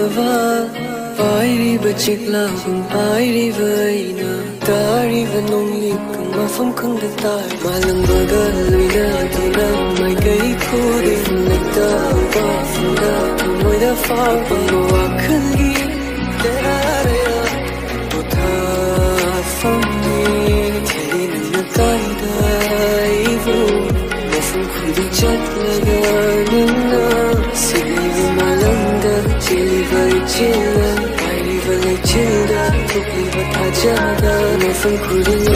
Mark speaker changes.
Speaker 1: ꯈꯪꯗꯕ ꯄꯥꯏꯔꯤꯕ ꯆꯤꯛꯂꯥꯒꯨꯝ ꯄꯥꯏꯔꯤꯕ ꯑꯩꯅ ꯇꯥꯔꯤꯕ ꯅꯣꯡꯂꯤꯛꯀ ꯃꯐꯝ ꯈꯪꯗ ꯇꯥꯏ ꯃꯥꯂꯪꯕꯒ ꯂꯣꯏꯅꯗꯨꯅ ꯃꯥꯏꯀꯩ ꯈꯨꯗꯤꯡ ꯂꯩꯇꯕ ꯋꯥꯐꯝꯗ ꯊꯃꯣꯏꯗ ꯐꯥꯎꯕ ꯋꯥꯈꯜꯒꯤ ꯇꯦꯔꯥꯔꯦꯔꯥ ꯄꯣꯊꯥꯐꯝꯅꯤ ꯊꯤꯔꯤ ꯅꯪꯅ ꯀꯥꯏꯗ ꯑꯩꯕꯨ ꯃꯐꯝ ꯈꯨꯗꯤꯡ ꯆꯠꯂꯒ ꯅꯪꯅ ꯁꯤꯂꯤꯕ ꯃꯥꯂꯪꯗ ꯆꯦꯜꯂꯤꯕ 이칠라 파이리바 내친다 독리바 타자다 내 손 구름에